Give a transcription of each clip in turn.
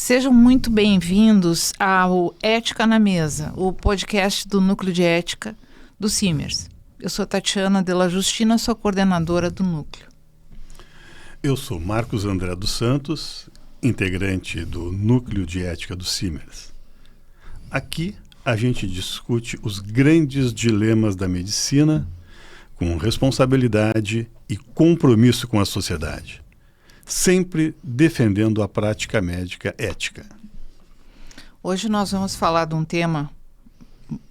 Sejam muito bem-vindos ao Ética na Mesa, o podcast do Núcleo de Ética do Simers. Eu sou Tatiana Della Justina, sou coordenadora do Núcleo. Eu sou Marcos André dos Santos, integrante do Núcleo de Ética do Simers. Aqui a gente discute os grandes dilemas da medicina com responsabilidade e compromisso com a sociedade, sempre defendendo a prática médica ética. Hoje nós vamos falar de um tema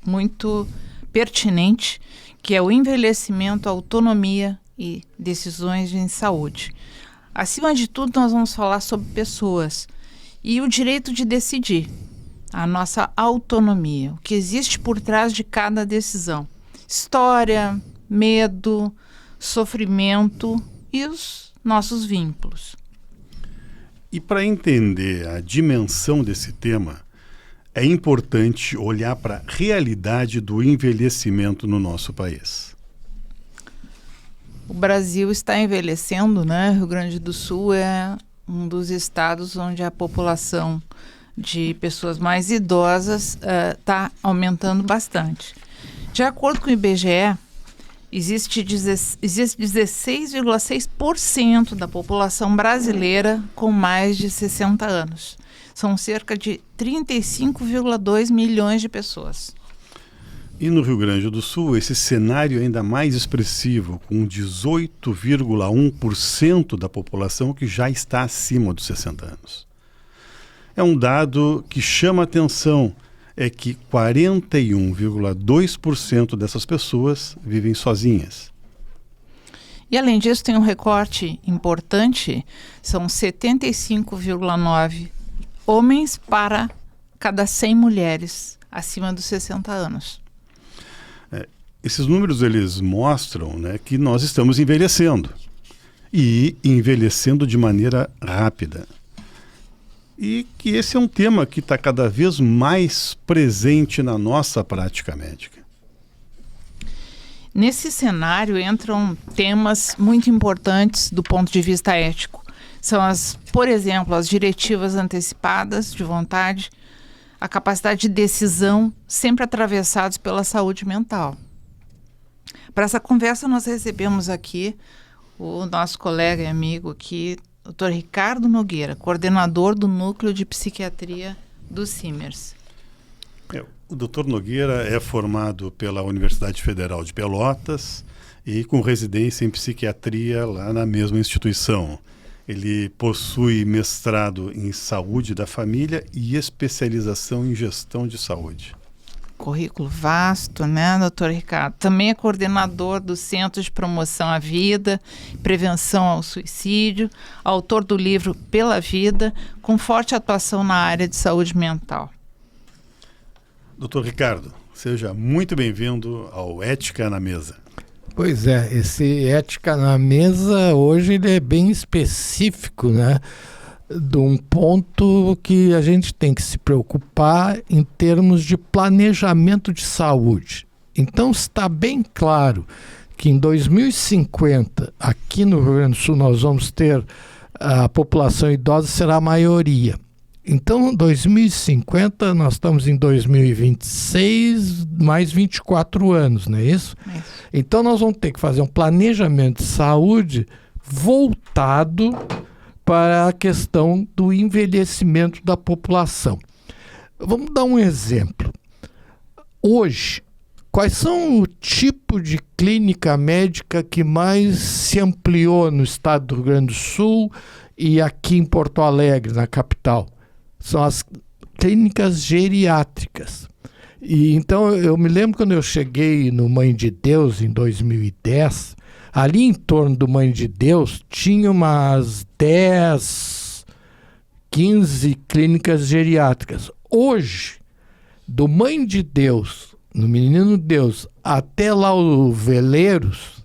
muito pertinente, que é o envelhecimento, autonomia e decisões em saúde. Acima de tudo, nós vamos falar sobre pessoas e o direito de decidir, a nossa autonomia, o que existe por trás de cada decisão. História, medo, sofrimento e os nossos vínculos. E para entender a dimensão desse tema, é importante olhar para a realidade do envelhecimento no nosso país. O Brasil está envelhecendo, né? Rio Grande do Sul é um dos estados onde a população de pessoas mais idosas está aumentando bastante. De acordo com o IBGE, existe 16,6% da população brasileira com mais de 60 anos. São cerca de 35,2 milhões de pessoas. E no Rio Grande do Sul, esse cenário é ainda mais expressivo, com 18,1% da população que já está acima dos 60 anos. É um dado que chama a atenção, é que 41,2% dessas pessoas vivem sozinhas. E além disso, tem um recorte importante, são 75,9 homens para cada 100 mulheres acima dos 60 anos. Esses números eles mostram, né, que nós estamos envelhecendo e envelhecendo de maneira rápida. E que esse é um tema que está cada vez mais presente na nossa prática médica. Nesse cenário entram temas muito importantes do ponto de vista ético. São, por exemplo, as diretivas antecipadas de vontade, a capacidade de decisão, sempre atravessados pela saúde mental. Para essa conversa, nós recebemos aqui o nosso colega e amigo aqui, Dr. Ricardo Nogueira, coordenador do Núcleo de Psiquiatria do Simers. O Dr. Nogueira é formado pela Universidade Federal de Pelotas e com residência em psiquiatria lá na mesma instituição. Ele possui mestrado em saúde da família e especialização em gestão de saúde. Currículo vasto, né, doutor Ricardo? Também é coordenador do Centro de Promoção à Vida, Prevenção ao Suicídio, autor do livro Pela Vida, com forte atuação na área de saúde mental. Doutor Ricardo, seja muito bem-vindo ao Ética na Mesa. Pois é, esse Ética na Mesa hoje ele é bem específico, né? De um ponto que a gente tem que se preocupar em termos de planejamento de saúde. Então está bem claro que em 2050, aqui no Rio Grande do Sul, nós vamos ter a população idosa será a maioria. Então, em 2050, nós estamos em 2026, mais 24 anos, não é isso? É isso. Então, nós vamos ter que fazer um planejamento de saúde voltado para a questão do envelhecimento da população. Vamos dar um exemplo. Hoje, quais são o tipo de clínica médica que mais se ampliou no estado do Rio Grande do Sul e aqui em Porto Alegre, na capital? São as clínicas geriátricas. E então eu me lembro quando eu cheguei no Mãe de Deus em 2010, ali em torno do Mãe de Deus tinha umas 10, 15 clínicas geriátricas. Hoje, do Mãe de Deus, no Menino Deus, até lá o Veleiros,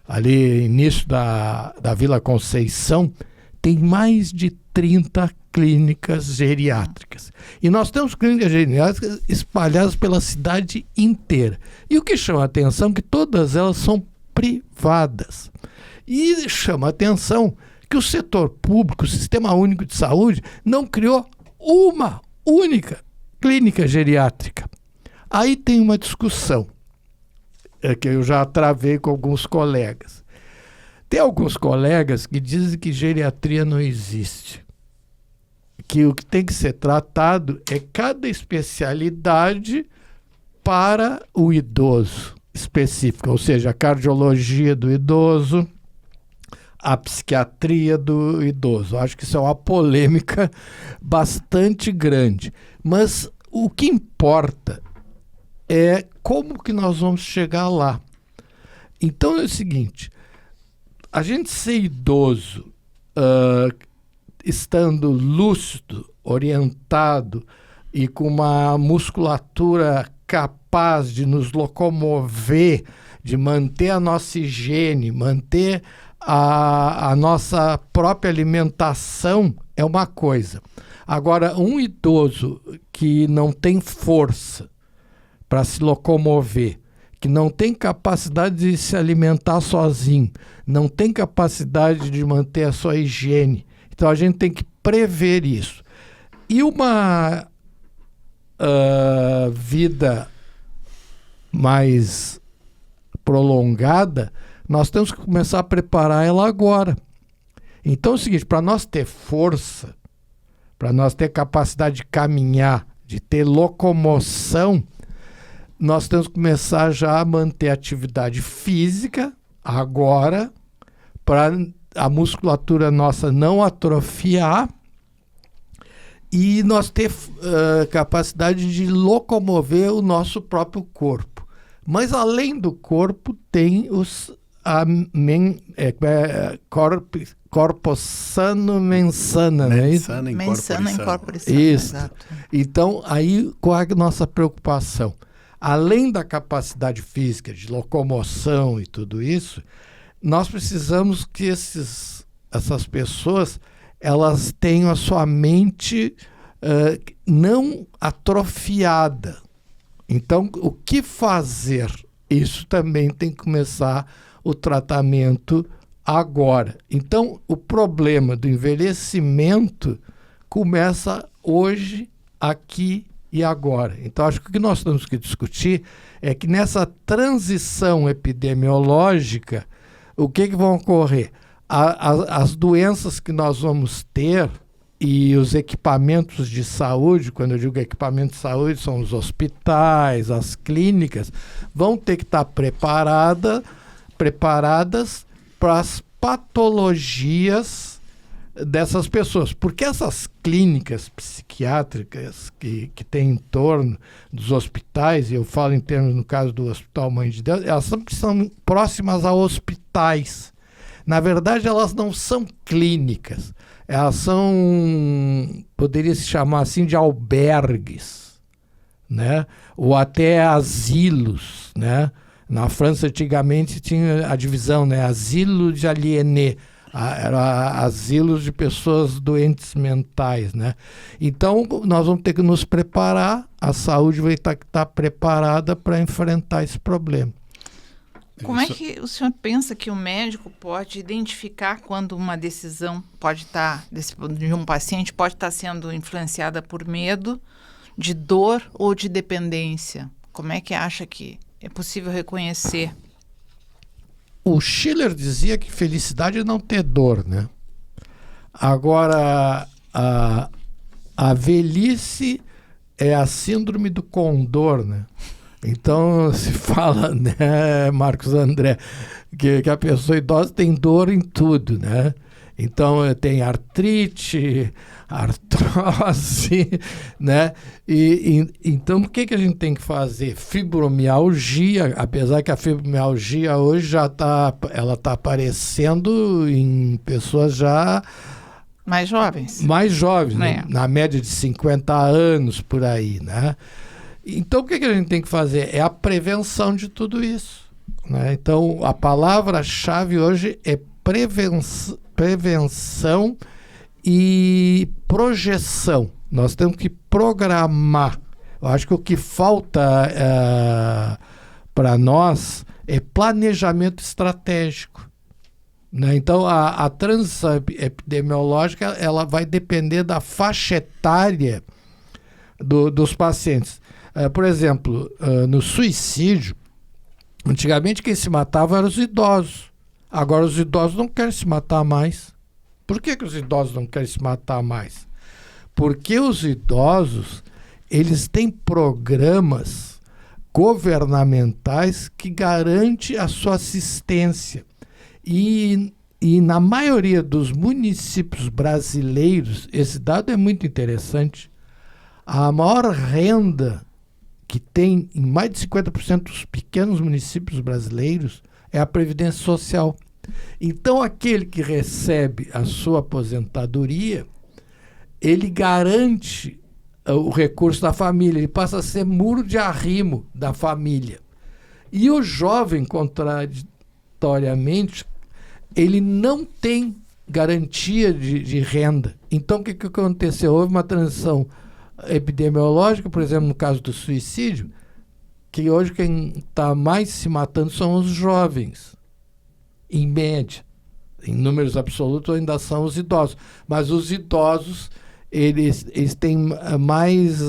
ali início da Vila Conceição, tem mais de 30 clínicas geriátricas. E nós temos clínicas geriátricas espalhadas pela cidade inteira. E o que chama a atenção é que todas elas são privadas. E chama a atenção que o setor público, o Sistema Único de Saúde, não criou uma única clínica geriátrica. Aí tem uma discussão que eu já travei com alguns colegas. Tem alguns colegas que dizem que geriatria não existe, que o que tem que ser tratado é cada especialidade para o idoso específica, ou seja, a cardiologia do idoso, a psiquiatria do idoso. Acho que isso é uma polêmica bastante grande. Mas o que importa é como que nós vamos chegar lá. Então é o seguinte, a gente ser idoso, estando lúcido, orientado e com uma musculatura capaz de nos locomover, de manter a nossa higiene, manter a nossa própria alimentação, é uma coisa. Agora, um idoso que não tem força para se locomover, que não tem capacidade de se alimentar sozinho, não tem capacidade de manter a sua higiene. Então, a gente tem que prever isso. E uma vida mais prolongada, nós temos que começar a preparar ela agora. Então é o seguinte, para nós ter força, para nós ter capacidade de caminhar, de ter locomoção, nós temos que começar já a manter a atividade física agora, para a musculatura nossa não atrofiar e nós ter capacidade de locomover o nosso próprio corpo. Mas além do corpo tem corpo sano, mensana, não é isso? Mensana in corpore sano. Isso. Exato. Então, aí qual é a nossa preocupação? Além da capacidade física de locomoção e tudo isso, nós precisamos que essas pessoas elas tenham a sua mente não atrofiada. Então, o que fazer? Isso também tem que começar o tratamento agora. Então, o problema do envelhecimento começa hoje, aqui e agora. Então, acho que o que nós temos que discutir é que nessa transição epidemiológica, o que vão ocorrer? As doenças que nós vamos ter e os equipamentos de saúde, quando eu digo equipamento de saúde, são os hospitais, as clínicas, vão ter que estar preparadas para as patologias dessas pessoas. Porque essas clínicas psiquiátricas que tem em torno dos hospitais, e eu falo em termos, no caso do Hospital Mãe de Deus, elas são próximas a hospitais. Na verdade, elas não são clínicas. Elas são, poderia se chamar assim, de albergues, né? Ou até asilos, né? Na França, antigamente, tinha a divisão, né? Asilo de aliénés, era asilos de pessoas doentes mentais, né? Então, nós vamos ter que nos preparar, a saúde vai ter que estar preparada para enfrentar esse problema. Como é que o senhor pensa que o médico pode identificar quando uma decisão pode estar, de um paciente pode estar sendo influenciada por medo, de dor ou de dependência? Como é que acha que é possível reconhecer? O Schiller dizia que felicidade é não ter dor, né? Agora, a velhice é a síndrome do condor, né? Então, se fala, né, Marcos André, que a pessoa idosa tem dor em tudo, né? Então, tem artrite, artrose, né? Então, o que a gente tem que fazer? Fibromialgia, apesar que a fibromialgia hoje ela está aparecendo em pessoas já... Mais jovens. Mais jovens, né? Na média de 50 anos, por aí, né? Então, o que a gente tem que fazer? É a prevenção de tudo isso, né? Então, a palavra-chave hoje é prevenção e projeção. Nós temos que programar. Eu acho que o que falta para nós é planejamento estratégico, né? Então, a transição epidemiológica ela vai depender da faixa etária dos pacientes. Por exemplo, no suicídio, antigamente quem se matava eram os idosos. Agora os idosos não querem se matar mais. Por que os idosos não querem se matar mais? Porque os idosos, eles têm programas governamentais que garantem a sua assistência. E na maioria dos municípios brasileiros, esse dado é muito interessante, a maior renda que tem em mais de 50% dos pequenos municípios brasileiros é a Previdência Social. Então, aquele que recebe a sua aposentadoria, ele garante o recurso da família, ele passa a ser muro de arrimo da família. E o jovem, contraditoriamente, ele não tem garantia de renda. Então, o que aconteceu? Houve uma transição epidemiológica, por exemplo, no caso do suicídio, que hoje quem está mais se matando são os jovens, em média. Em números absolutos ainda são os idosos. Mas os idosos, eles têm mais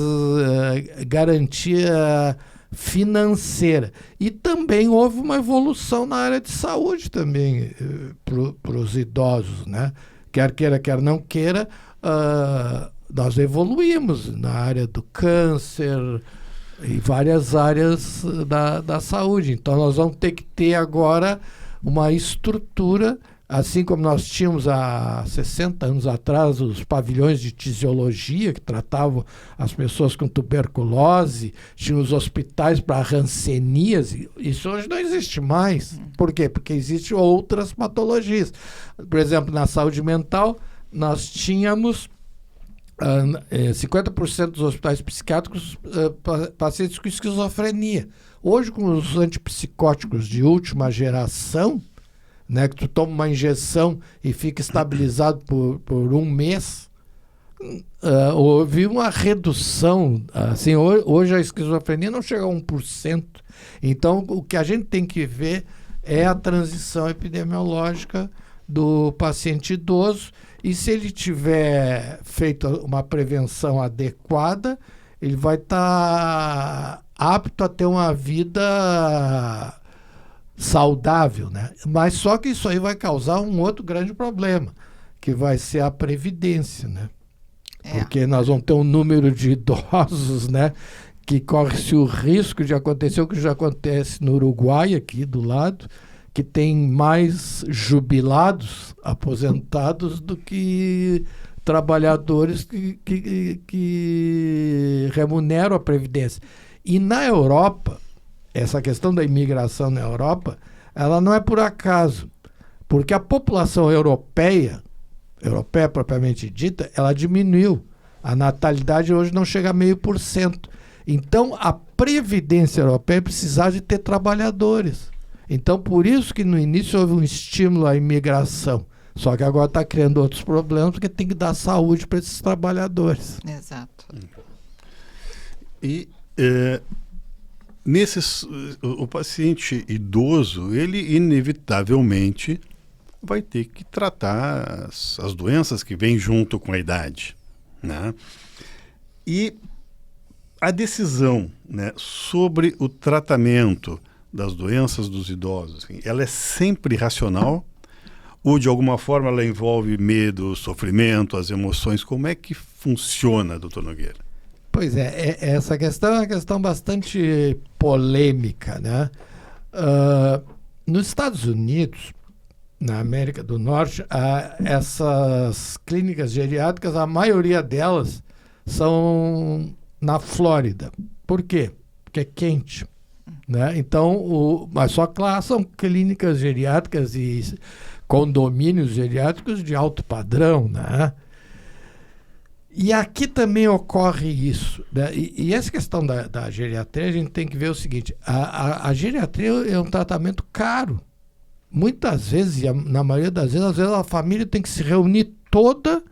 garantia financeira. E também houve uma evolução na área de saúde também para os idosos, né? Quer queira, quer não queira, nós evoluímos na área do câncer e várias áreas da saúde. Então nós vamos ter que ter agora uma estrutura, assim como nós tínhamos há 60 anos atrás os pavilhões de tisiologia que tratavam as pessoas com tuberculose, tinha os hospitais para hanseníase. Isso hoje não existe mais. Por quê? Porque existem outras patologias. Por exemplo, na saúde mental, nós tínhamos 50% dos hospitais psiquiátricos pacientes com esquizofrenia. Hoje, com os antipsicóticos de última geração, né, que tu toma uma injeção e fica estabilizado por um mês, houve uma redução. Assim, hoje a esquizofrenia não chega a 1%. Então, o que a gente tem que ver é a transição epidemiológica do paciente idoso, e se ele tiver feito uma prevenção adequada, ele vai estar apto a ter uma vida saudável, né? Mas só que isso aí vai causar um outro grande problema, que vai ser a previdência, né? Porque nós vamos ter um número de idosos, né, que corre-se o risco de acontecer o que já acontece no Uruguai, aqui do lado, que tem mais jubilados, aposentados, do que trabalhadores que remuneram a previdência. E na Europa, essa questão da imigração na Europa, ela não é por acaso, porque a população europeia propriamente dita, ela diminuiu. A natalidade hoje não chega a 0,5%. Então, a previdência europeia precisava de ter trabalhadores. Então, por isso que no início houve um estímulo à imigração. Só que agora está criando outros problemas, porque tem que dar saúde para esses trabalhadores. Exato. E o paciente idoso, ele inevitavelmente vai ter que tratar as doenças que vêm junto com a idade, né? E a decisão, né, sobre o tratamento das doenças dos idosos, assim, ela é sempre racional ou de alguma forma ela envolve medo, sofrimento, as emoções? Como é que funciona, doutor Nogueira? Pois essa questão é uma questão bastante polêmica, né? Nos Estados Unidos, na América do Norte, essas clínicas geriátricas, a maioria delas são na Flórida. Por quê? Porque é quente, né? Então, mas só que lá são clínicas geriátricas e condomínios geriátricos de alto padrão, né? E aqui também ocorre isso, né? E essa questão da geriatria, a gente tem que ver o seguinte: a geriatria é um tratamento caro. Muitas vezes, e na maioria das vezes, às vezes a família tem que se reunir toda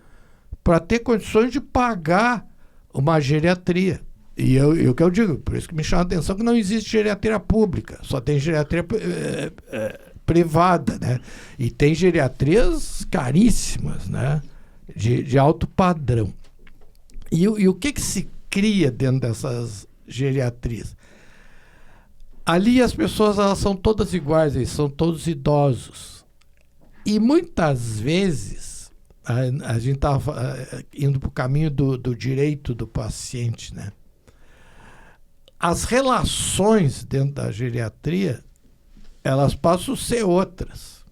para ter condições de pagar uma geriatria. E o que eu digo, por isso que me chama a atenção que não existe geriatria pública, só tem geriatria privada, né? E tem geriatrias caríssimas, né? De alto padrão. E o que se cria dentro dessas geriatrias? Ali as pessoas, elas são todas iguais, eles são todos idosos. E muitas vezes, a gente estava indo para o caminho do direito do paciente, né? As relações dentro da geriatria, elas passam a ser outras,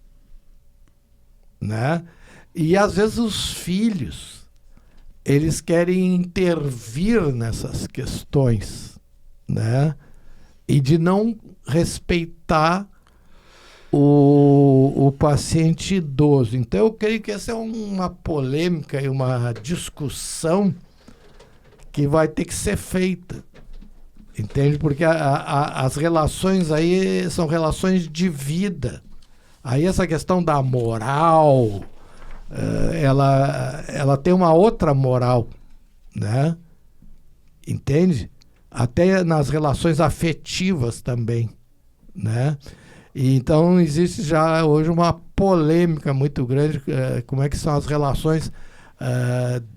né? E às vezes os filhos, eles querem intervir nessas questões, né? E de não respeitar o paciente idoso. Então eu creio que essa é uma polêmica e uma discussão que vai ter que ser feita. Entende? Porque as relações aí são relações de vida. Aí essa questão da moral, ela tem uma outra moral, né? Entende? Até nas relações afetivas também, né? E então existe já hoje uma polêmica muito grande, como é que são as relações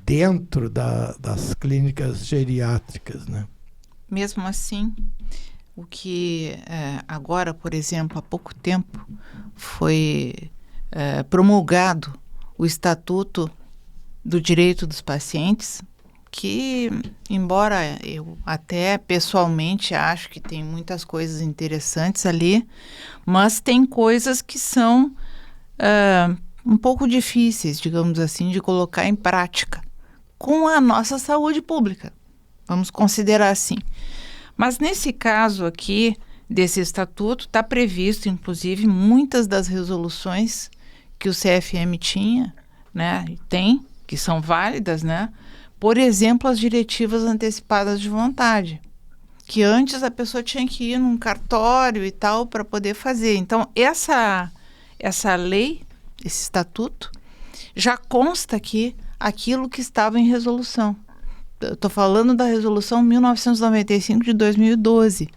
dentro das clínicas geriátricas, né? Mesmo assim, o que agora, por exemplo, há pouco tempo, foi promulgado o Estatuto do Direito dos Pacientes, que, embora eu até pessoalmente acho que tem muitas coisas interessantes ali, mas tem coisas que são um pouco difíceis, digamos assim, de colocar em prática com a nossa saúde pública. Vamos considerar assim. Mas nesse caso aqui, desse estatuto, está previsto, inclusive, muitas das resoluções que o CFM tinha, né, tem, que são válidas, né? Por exemplo, as diretivas antecipadas de vontade, que antes a pessoa tinha que ir num cartório e tal para poder fazer. Então, essa lei, esse estatuto, já consta aqui aquilo que estava em resolução. Estou falando da resolução 1995 de 2012,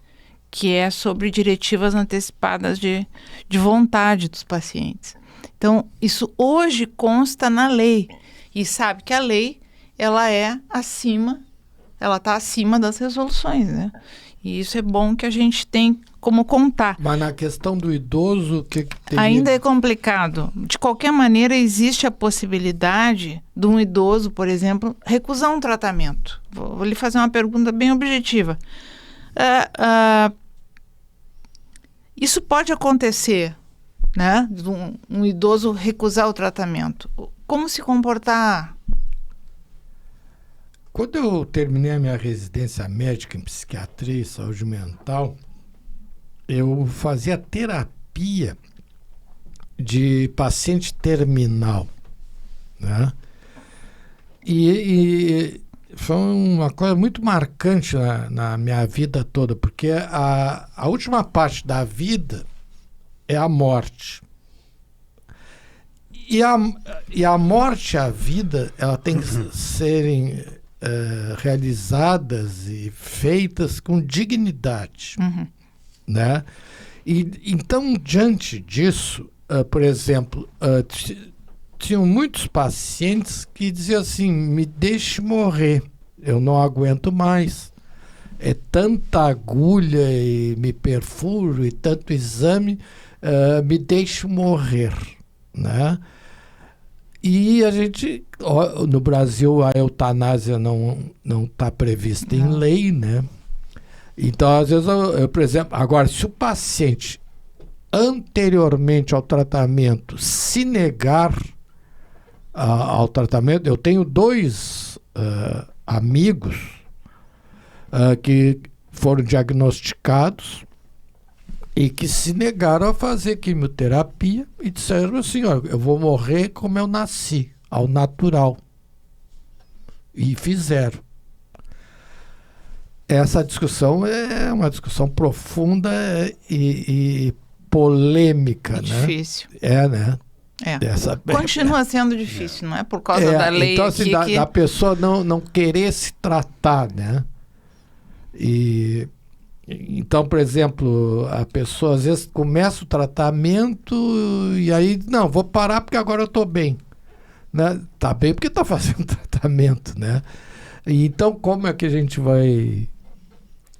que é sobre diretivas antecipadas de vontade dos pacientes. Então, isso hoje consta na lei. E sabe que a lei, ela está acima das resoluções, né? E isso é bom que a gente tem como contar. Mas na questão do idoso, o que teria? Ainda é complicado. De qualquer maneira, existe a possibilidade de um idoso, por exemplo, recusar um tratamento. Vou lhe fazer uma pergunta bem objetiva. Isso pode acontecer, né? De um idoso recusar o tratamento. Como se comportar? Quando eu terminei a minha residência médica em psiquiatria e saúde mental, eu fazia terapia de paciente terminal, né? E foi uma coisa muito marcante na minha vida toda, porque a última parte da vida é a morte. E a morte e a vida, ela tem que serem realizadas e feitas com dignidade. Né? E, então, diante disso, por exemplo, tinham muitos pacientes que diziam assim: me deixe morrer, eu não aguento mais. É tanta agulha e me perfuro e tanto exame, me deixe morrer, né? E a gente, no Brasil, a eutanásia não está prevista em lei, né? Então, às vezes, eu, por exemplo, agora, se o paciente, anteriormente ao tratamento, se negar ao tratamento, eu tenho dois amigos que foram diagnosticados e que se negaram a fazer quimioterapia e disseram assim: ó, eu vou morrer como eu nasci, ao natural. E fizeram. Essa discussão é uma discussão profunda e polêmica, né? Difícil. Né? Continua sendo difícil, não é? Por causa da lei. Então, assim, da pessoa não querer se tratar, né? Então, por exemplo, a pessoa às vezes começa o tratamento e aí, não, vou parar porque agora eu estou bem. Né? Tá bem porque está fazendo tratamento, né? E então, como é que a gente vai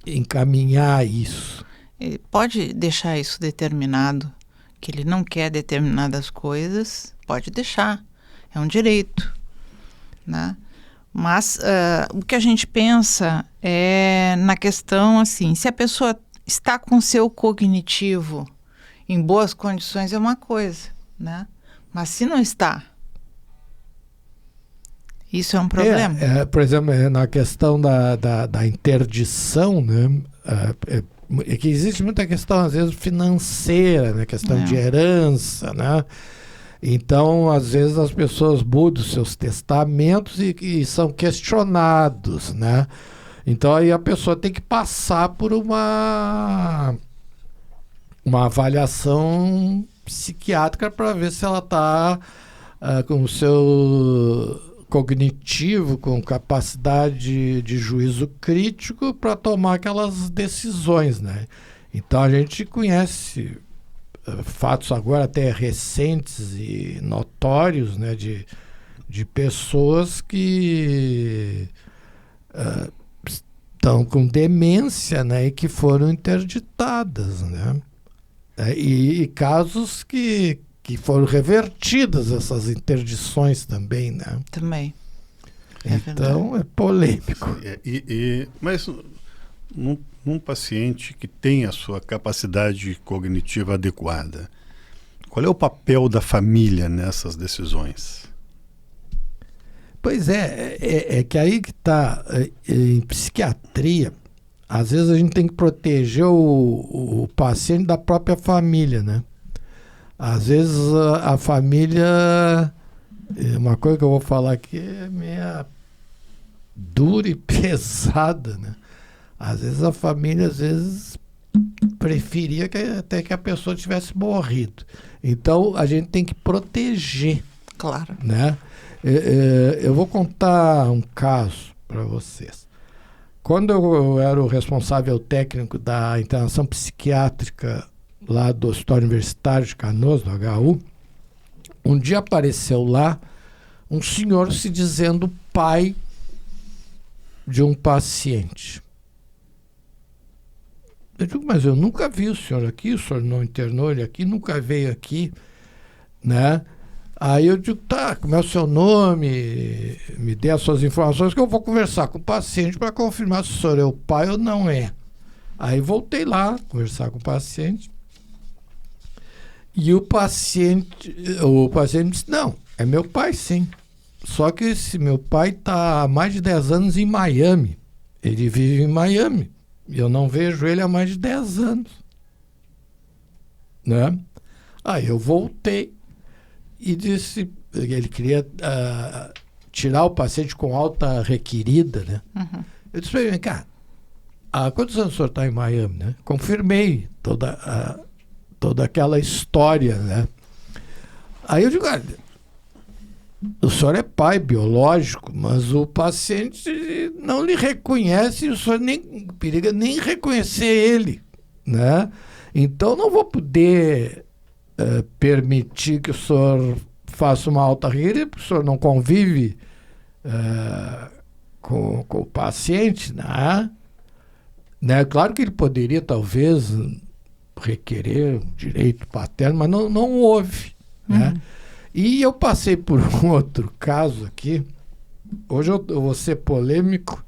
encaminhar isso? Ele pode deixar isso determinado, que ele não quer determinadas coisas, pode deixar, é um direito, né? Mas o que a gente pensa é na questão assim, se a pessoa está com seu cognitivo em boas condições é uma coisa, né? Mas se não está, isso é um problema. Por exemplo, na questão da interdição, né? É que existe muita questão, às vezes, financeira, né? Questão de herança, né? Então, às vezes, as pessoas mudam seus testamentos e são questionados, né? Então, aí a pessoa tem que passar por uma avaliação psiquiátrica para ver se ela está com o seu cognitivo, com capacidade de juízo crítico para tomar aquelas decisões, né? Então, a gente conhece fatos agora até recentes e notórios, né, de pessoas que estão com demência, né, e que foram interditadas, né? E casos que foram revertidas essas interdições também, né? Também. Então é polêmico. Mas num paciente que tem a sua capacidade cognitiva adequada, qual é o papel da família nessas decisões? Pois é que aí que está, em psiquiatria, às vezes a gente tem que proteger o paciente da própria família, né? Às vezes a família, uma coisa que eu vou falar aqui é meio dura e pesada, né? Às vezes a família, preferia até que a pessoa tivesse morrido. Então, a gente tem que proteger. Claro. Né? Eu vou contar um caso para vocês. Quando eu era o responsável técnico da internação psiquiátrica lá do Hospital Universitário de Canoas, do HU, um dia apareceu lá um senhor se dizendo pai de um paciente. Eu digo, mas eu nunca vi o senhor aqui, o senhor não internou ele aqui, nunca veio aqui, né? Aí eu digo, tá, como é o seu nome? Me dê as suas informações que eu vou conversar com o paciente para confirmar se o senhor é o pai ou não é. Aí voltei lá, conversar com o paciente. E o paciente disse, não, é meu pai sim. Só que esse meu pai está há mais de 10 anos em Miami. Ele vive em Miami. Eu não vejo ele há mais de 10 anos. Né? Aí eu voltei e disse, ele queria tirar o paciente com alta requerida, né? Uhum. Eu disse, vem cá, há quantos anos o senhor está em Miami, né? Confirmei toda aquela história, né? Aí eu digo, olha, o senhor é pai biológico, mas o paciente não lhe reconhece, o senhor periga nem reconhecer ele, né? Então não vou poder permitir que o senhor faça uma alta requerida, porque o senhor não convive com o paciente, né? Claro que ele poderia talvez requerer um direito paterno, mas não houve, né? E eu passei por um outro caso aqui. Hoje eu vou ser polêmico.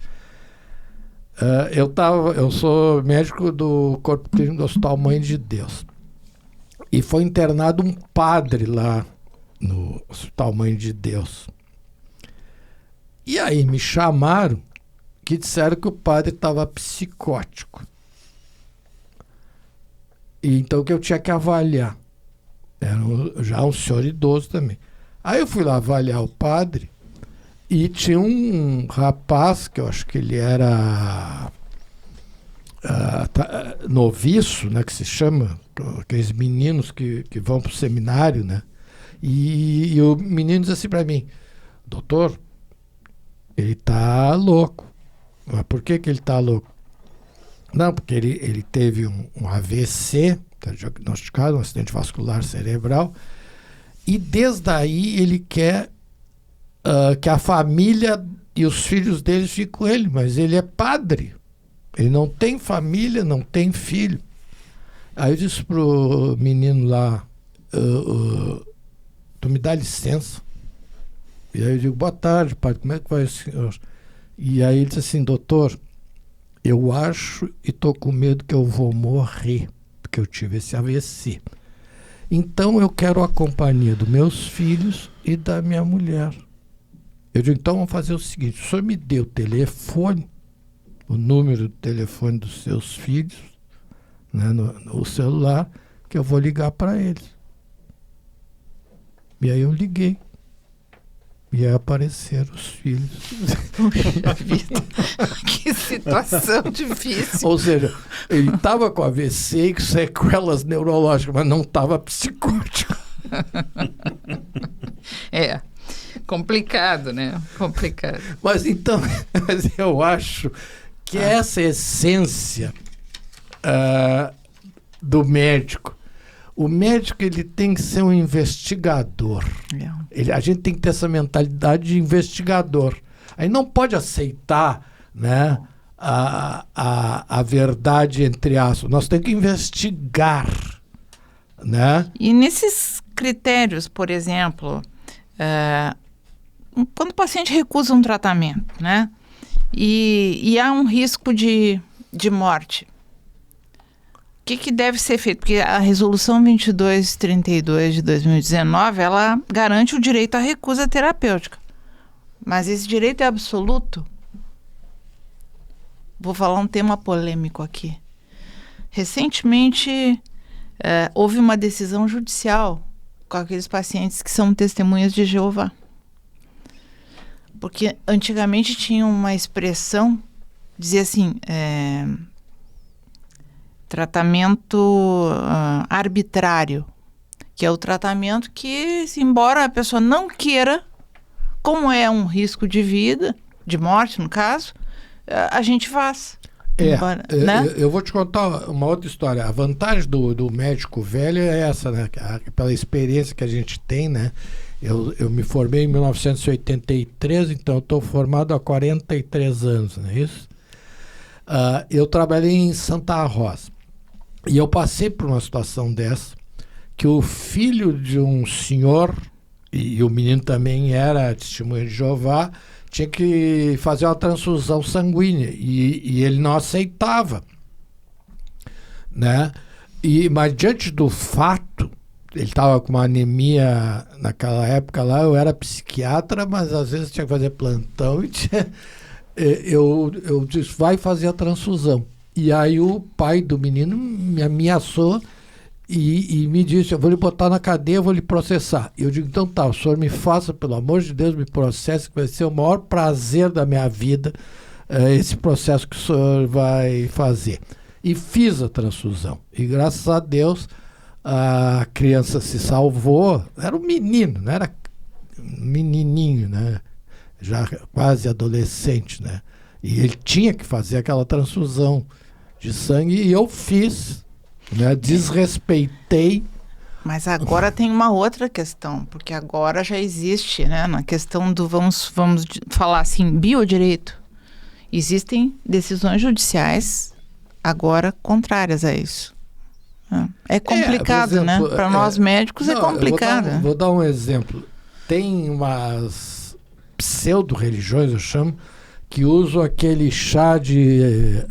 Eu sou médico do Corpo Clínico do Hospital Mãe de Deus. E foi internado um padre lá no Hospital Mãe de Deus. E aí me chamaram que disseram que o padre estava psicótico. E então que eu tinha que avaliar. Era já um senhor idoso também. Aí eu fui lá avaliar o padre e tinha um rapaz, que eu acho que ele era noviço, né, que se chama, aqueles meninos que vão para o seminário, né? E o menino diz assim para mim, doutor, ele está louco. Mas por que ele está louco? Não, porque ele teve um AVC, tá diagnosticado, um acidente vascular cerebral, e desde aí ele quer que a família e os filhos dele fiquem com ele, mas ele é padre. Ele não tem família, não tem filho. Aí eu disse pro menino lá, tu me dá licença? E aí eu digo, boa tarde, padre, como é que vai o senhor? E aí ele disse assim, doutor, eu acho e estou com medo que eu vou morrer, porque eu tive esse AVC. Então eu quero a companhia dos meus filhos e da minha mulher. Eu digo, então vamos fazer o seguinte, o senhor me dê o telefone, o número do telefone dos seus filhos, né, no celular, que eu vou ligar para eles. E aí eu liguei. E aí apareceram os filhos. Puxa vida, que situação difícil. Ou seja, ele estava com AVC e com sequelas neurológicas, mas não estava psicótico. É, complicado, né? Complicado. Mas então, eu acho que essa essência do médico. O médico ele tem que ser um investigador. A gente tem que ter essa mentalidade de investigador. Aí não pode aceitar, né, a verdade entre aspas. Nós temos que investigar. Né? E nesses critérios, por exemplo, quando o paciente recusa um tratamento, né, e há um risco de morte, o que deve ser feito? Porque a Resolução 2232 de 2019, ela garante o direito à recusa terapêutica. Mas esse direito é absoluto? Vou falar um tema polêmico aqui. Recentemente, houve uma decisão judicial com aqueles pacientes que são testemunhas de Jeová. Porque antigamente tinha uma expressão, dizia assim... tratamento arbitrário, que é o tratamento que, embora a pessoa não queira, como é um risco de vida, de morte no caso, a gente faz. Né? Eu vou te contar uma outra história. A vantagem do médico velho é essa, né? Pela experiência que a gente tem, né? Eu me formei em 1983, então eu estou formado há 43 anos, não é isso? Eu trabalhei em Santa Rosa. E eu passei por uma situação dessa, que o filho de um senhor, e o menino também era testemunha de Jeová, tinha que fazer uma transfusão sanguínea, e ele não aceitava. Né? Mas diante do fato, ele estava com uma anemia naquela época lá, eu era psiquiatra, mas às vezes tinha que fazer plantão, e eu disse, vai fazer a transfusão. E aí o pai do menino me ameaçou e me disse, eu vou lhe botar na cadeia, eu vou lhe processar. E eu digo, então tá, o senhor me faça, pelo amor de Deus, me processe, que vai ser o maior prazer da minha vida, esse processo que o senhor vai fazer. E fiz a transfusão. E graças a Deus, a criança se salvou. Era um menino, não era um menininho, né? Já quase adolescente, né? E ele tinha que fazer aquela transfusão de sangue e eu fiz, né? Desrespeitei. Mas agora tem uma outra questão, porque agora já existe, né? Na questão do, vamos falar assim, biodireito. Existem decisões judiciais agora contrárias a isso. É complicado, exemplo, né? Para nós médicos é complicado. Vou dar um exemplo. Tem umas pseudo-religiões, eu chamo, que usam aquele chá de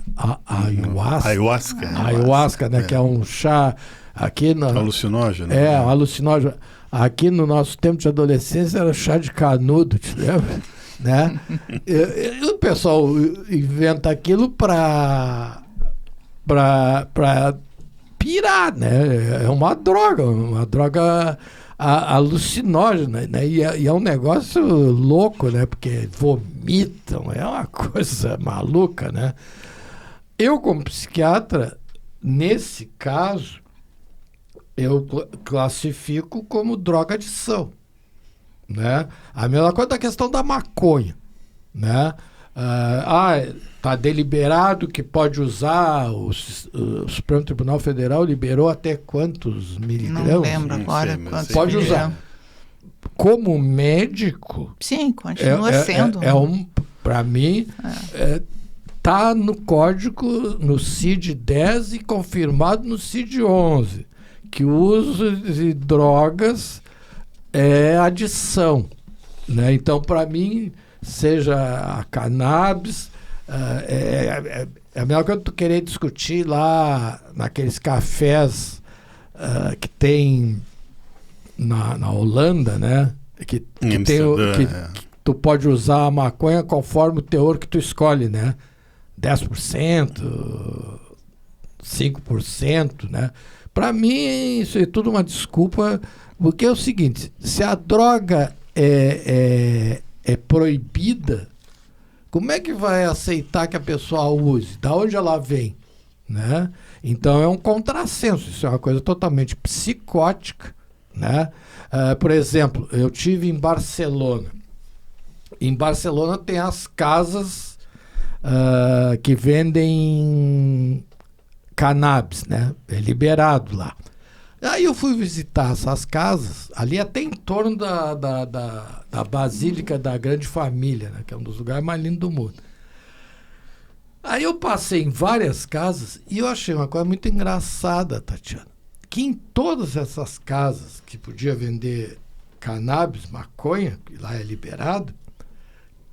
ayahuasca, né? Que é um chá aqui no... alucinógeno. Alucinógeno. Aqui no nosso tempo de adolescência era chá de canudo, te lembra? Né? E o pessoal inventa aquilo para pirar, né? É uma droga alucinógena, né? E é um negócio louco, né? Porque vomitam, é uma coisa maluca, né? Eu, como psiquiatra, nesse caso, eu classifico como drogadição, né? A mesma coisa da questão da maconha, né? Está deliberado que pode usar, o Supremo Tribunal Federal liberou até quantos miligramas? Não lembro agora quantos. Pode usar. Como médico... Sim, continua sendo. Para mim, está no código, no CID 10 e confirmado no CID 11, que o uso de drogas é adição. Né? Então, para mim, seja a cannabis, é a mesma coisa que tu querer discutir lá naqueles cafés que tem na Holanda, né? Que tu pode usar a maconha conforme o teor que tu escolhe, né? 10%, 5%, né? Para mim, isso é tudo uma desculpa, porque é o seguinte, se a droga é proibida, como é que vai aceitar que a pessoa use? Da onde ela vem? Né? Então é um contrassenso, isso é uma coisa totalmente psicótica. Né? Por exemplo, eu tive em Barcelona. Em Barcelona tem as casas que vendem cannabis, né? É liberado lá. Aí eu fui visitar essas casas, ali até em torno da Basílica da Grande Família, né? Que é um dos lugares mais lindos do mundo. Aí eu passei em várias casas e eu achei uma coisa muito engraçada, Tatiana, que em todas essas casas que podia vender cannabis, maconha, que lá é liberado,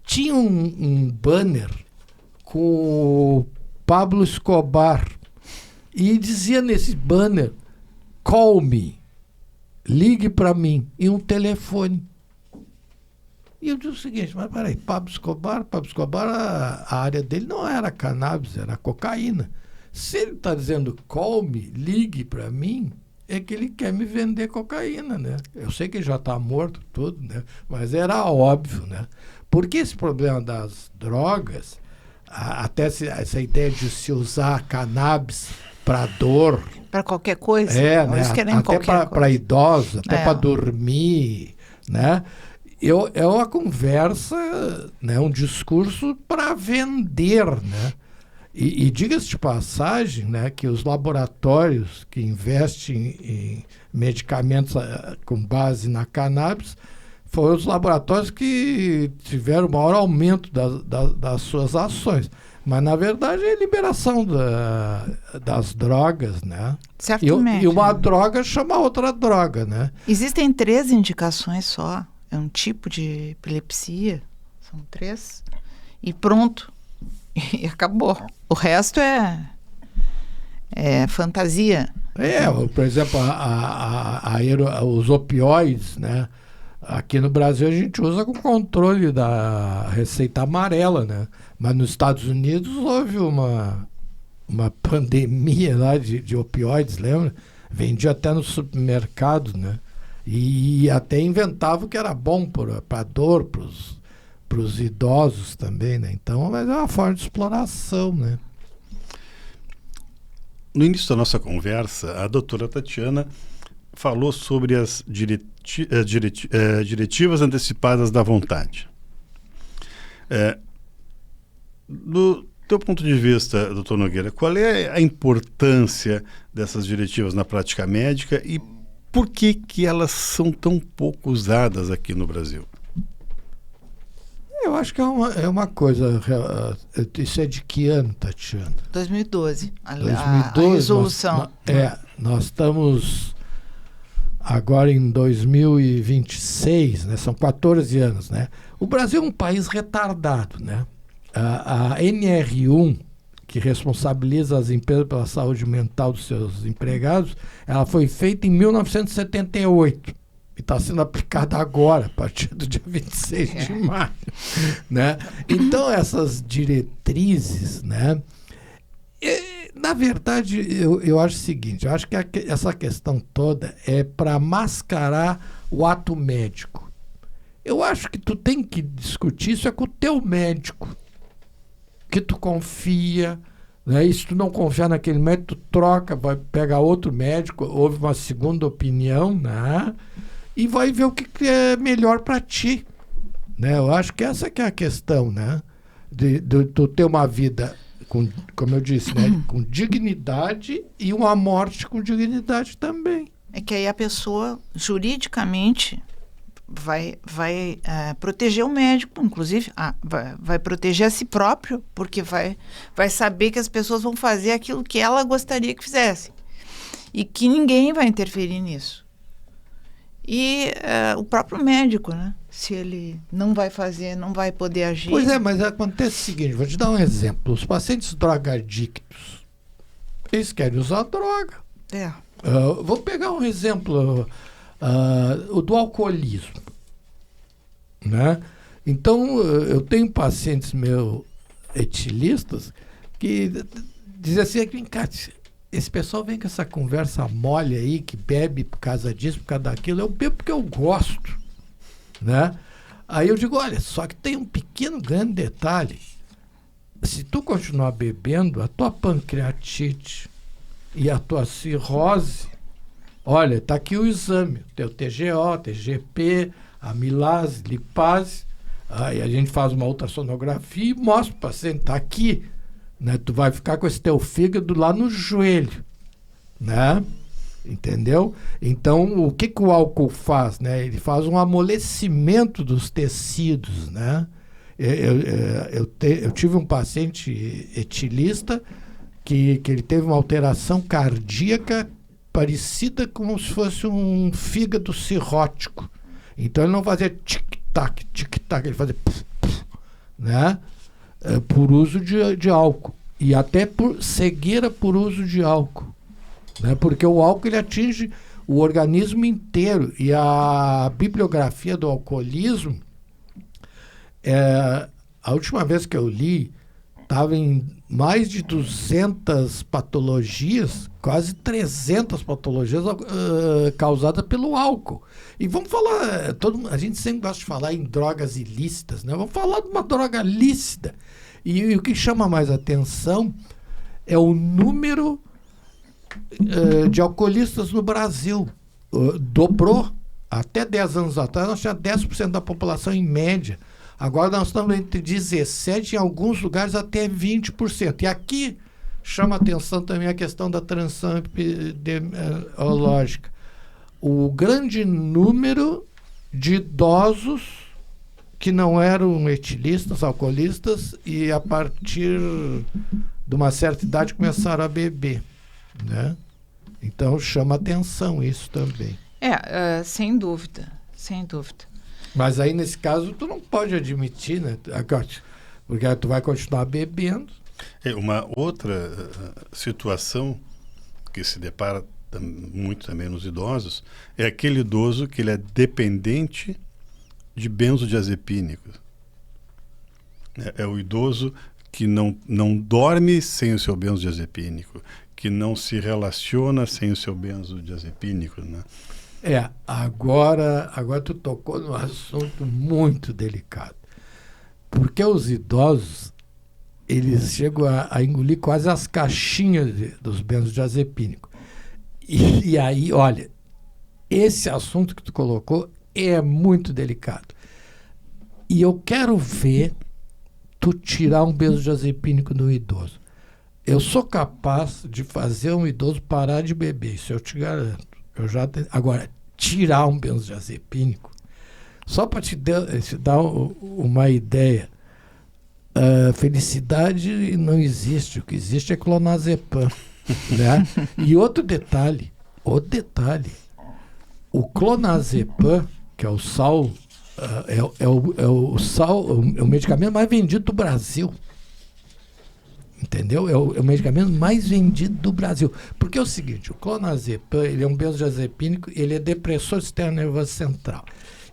tinha um banner com o Pablo Escobar e dizia nesse banner: "Call me", ligue para mim, e um telefone. E eu disse o seguinte: mas peraí, Pablo Escobar, a área dele não era cannabis, era cocaína. Se ele está dizendo "call me", ligue para mim, é que ele quer me vender cocaína, né? Eu sei que ele já está morto, tudo, né? Mas era óbvio, né? Porque esse problema das drogas, até essa ideia de se usar cannabis para dor, para qualquer coisa, né? Até para idosos, até para dormir, né? É uma conversa, né? Um discurso para vender, né? E diga-se de passagem, né, que os laboratórios que investem em medicamentos com base na cannabis foram os laboratórios que tiveram o maior aumento das suas ações. Mas, na verdade, é a liberação das drogas, né? Certamente. E uma droga chama outra droga, né? Existem 3 indicações só. É um tipo de epilepsia. São 3. E pronto. E acabou. O resto é fantasia. Por exemplo, os opioides, né? Aqui no Brasil a gente usa com controle da receita amarela, né? Mas nos Estados Unidos houve uma pandemia lá de opioides, lembra? Vendia até no supermercado, né? E até inventavam que era bom para dor, para os idosos também, né? Então, mas é uma forma de exploração, né? No início da nossa conversa, a doutora Tatiana falou sobre as diretivas antecipadas da vontade. Do teu ponto de vista, doutor Nogueira, qual é a importância dessas diretivas na prática médica e por que elas são tão pouco usadas aqui no Brasil? Eu acho que é uma coisa... Isso é de que ano, Tatiana? 2012. 2012, a resolução. Nós estamos agora em 2026, né? São 14 anos, né? O Brasil é um país retardado, né? A NR1, que responsabiliza as empresas pela saúde mental dos seus empregados, ela foi feita em 1978. E está sendo aplicada agora, a partir do dia 26 de maio. Né? Então, essas diretrizes, né? Na verdade, eu acho o seguinte, eu acho que essa questão toda é para mascarar o ato médico. Eu acho que tu tem que discutir isso com o teu médico, que tu confia, né? E se tu não confiar naquele médico, tu troca, vai pegar outro médico, houve uma segunda opinião, né? E vai ver o que é melhor para ti, né? Eu acho que essa que é a questão, né? de tu ter uma vida, como eu disse, né, com dignidade e uma morte com dignidade também. É que aí a pessoa, juridicamente, vai proteger o médico, inclusive, vai proteger a si próprio, porque vai saber que as pessoas vão fazer aquilo que ela gostaria que fizessem. E que ninguém vai interferir nisso. E o próprio médico, né? Se ele não vai fazer, não vai poder agir. Pois é, mas acontece o seguinte, vou te dar um exemplo. Os pacientes drogadictos, eles querem usar droga. Vou pegar um exemplo, o do alcoolismo, né? Então, eu tenho pacientes meus etilistas que dizem assim, cara, esse pessoal vem com essa conversa mole aí, que bebe por causa disso, por causa daquilo. Eu bebo porque eu gosto, né? Aí eu digo, olha, só que tem um pequeno, grande detalhe. Se tu continuar bebendo, a tua pancreatite e a tua cirrose, olha, tá aqui o exame, teu TGO, TGP, amilase, lipase, aí a gente faz uma ultrassonografia e mostra o paciente, tá aqui, né? Tu vai ficar com esse teu fígado lá no joelho, né? Entendeu? Então, o que o álcool faz, né? Ele faz um amolecimento dos tecidos, né? Eu tive um paciente etilista que ele teve uma alteração cardíaca parecida como se fosse um fígado cirrótico. Então ele não fazia tic-tac, tic-tac, ele fazia puf, puf, né? Por uso de álcool. E até por cegueira por uso de álcool. Né? Porque o álcool ele atinge o organismo inteiro. E a bibliografia do alcoolismo, a última vez que eu li, estava em mais de 200 patologias, quase 300 patologias causadas pelo álcool. E vamos falar, a gente sempre gosta de falar em drogas ilícitas, né? Vamos falar de uma droga lícita. E o que chama mais atenção é o número de alcoolistas no Brasil. Dobrou. Até 10 anos atrás, nós tínhamos 10% da população em média. Agora nós estamos entre 17%, em alguns lugares até 20%. E aqui chama atenção também a questão da transição epidemiológica. O grande número de idosos que não eram etilistas, alcoolistas, e a partir de uma certa idade começaram a beber, né? Então chama atenção isso também. Sem dúvida, sem dúvida. Mas aí, nesse caso, tu não pode admitir, né? Porque tu vai continuar bebendo. Uma outra situação que se depara muito também nos idosos é aquele idoso que ele é dependente de benzodiazepínicos. É o idoso que não dorme sem o seu benzodiazepínico, que não se relaciona sem o seu benzodiazepínico, né? Agora tu tocou num assunto muito delicado. Porque os idosos, eles chegam a engolir quase as caixinhas dos benzodiazepínicos. E aí, olha, esse assunto que tu colocou é muito delicado. E eu quero ver tu tirar um benzodiazepínico do idoso. Eu sou capaz de fazer um idoso parar de beber, isso eu te garanto. Agora, tirar um benzodiazepínico, só para te dar uma ideia, felicidade não existe, o que existe é clonazepam, né? E outro detalhe, o clonazepam, que é o sal, é o medicamento mais vendido do Brasil. Entendeu? É o medicamento mais vendido do Brasil. Porque é o seguinte, o clonazepam, ele é um benzodiazepínico, ele é depressor do sistema nervoso central.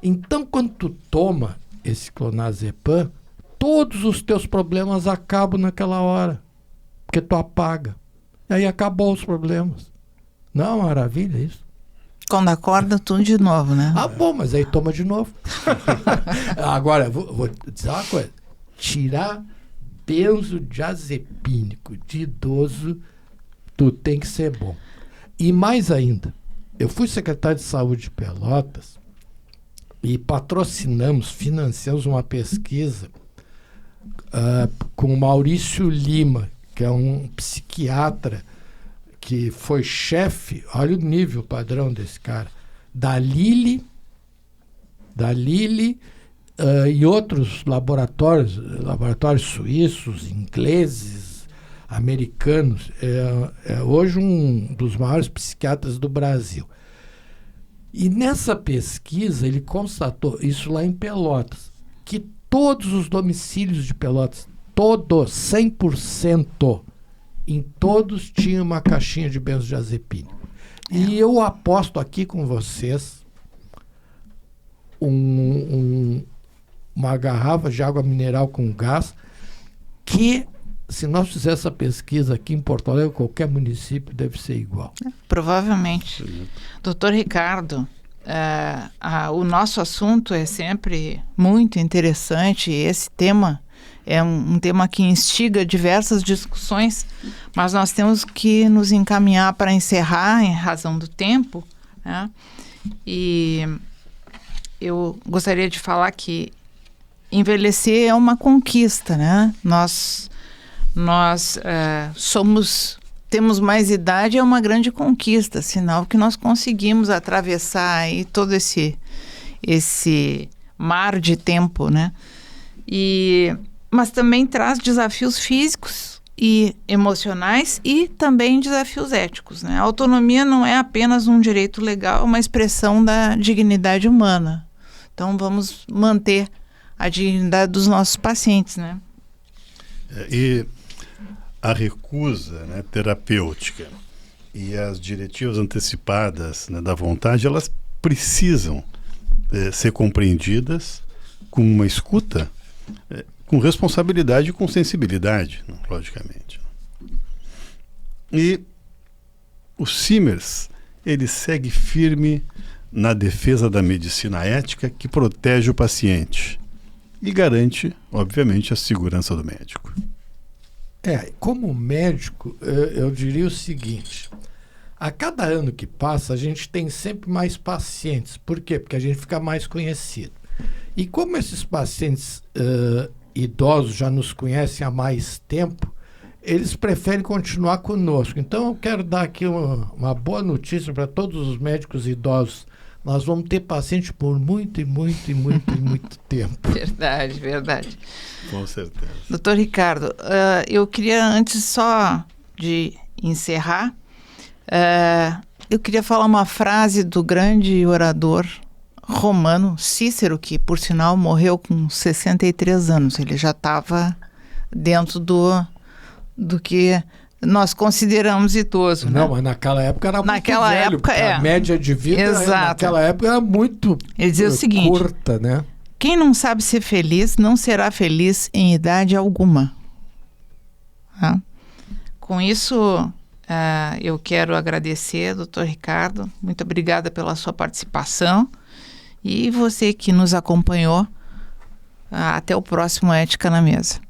Então, quando tu toma esse clonazepam, todos os teus problemas acabam naquela hora. Porque tu apaga. E aí acabou os problemas. Não é uma maravilha isso? Quando acorda, tudo de novo, né? Bom, mas aí toma de novo. Agora, vou dizer uma coisa. Tirar benzodiazepínico de idoso, tu tem que ser bom. E mais ainda, eu fui secretário de saúde de Pelotas e financiamos uma pesquisa com o Maurício Lima, que é um psiquiatra que foi chefe, olha o nível padrão desse cara, da Lilly e outros laboratórios suíços, ingleses, americanos. É hoje um dos maiores psiquiatras do Brasil. E nessa pesquisa ele constatou, isso lá em Pelotas, que todos os domicílios de Pelotas, todos, 100%, em todos tinha uma caixinha de benzodiazepina. E eu aposto aqui com vocês uma garrafa de água mineral com gás que, se nós fizermos essa pesquisa aqui em Porto Alegre, qualquer município deve ser igual. Provavelmente. Doutor Ricardo, o nosso assunto é sempre muito interessante. Esse tema é um tema que instiga diversas discussões, mas nós temos que nos encaminhar para encerrar em razão do tempo, né? E eu gostaria de falar que envelhecer é uma conquista, né? Nós temos mais idade, é uma grande conquista, sinal que nós conseguimos atravessar aí todo esse mar de tempo, né? Mas também traz desafios físicos e emocionais e também desafios éticos, né? A autonomia não é apenas um direito legal, é uma expressão da dignidade humana. Então vamos manter a dignidade dos nossos pacientes, né? E a recusa, né, terapêutica e as diretivas antecipadas, né, da vontade, elas precisam ser compreendidas com uma escuta, com responsabilidade e com sensibilidade, logicamente. E o Simers, ele segue firme na defesa da medicina ética que protege o paciente e garante, obviamente, a segurança do médico. Como médico, eu diria o seguinte: a cada ano que passa, a gente tem sempre mais pacientes. Por quê? Porque a gente fica mais conhecido. E como esses pacientes idosos já nos conhecem há mais tempo, eles preferem continuar conosco. Então, eu quero dar aqui uma boa notícia para todos os médicos idosos. Nós vamos ter paciente por muito tempo. Verdade. Com certeza. Doutor Ricardo, eu queria, antes só de encerrar, eu queria falar uma frase do grande orador romano Cícero, que, por sinal, morreu com 63 anos. Ele já estava dentro do que nós consideramos idoso. Não, né? mas naquela época era naquela muito velho, época, a média de vida naquela época era muito Ele dizia o seguinte: curta, né? Quem não sabe ser feliz não será feliz em idade alguma. Tá? Com isso, eu quero agradecer, doutor Ricardo. Muito obrigada pela sua participação. E você que nos acompanhou. Até o próximo Ética na Mesa.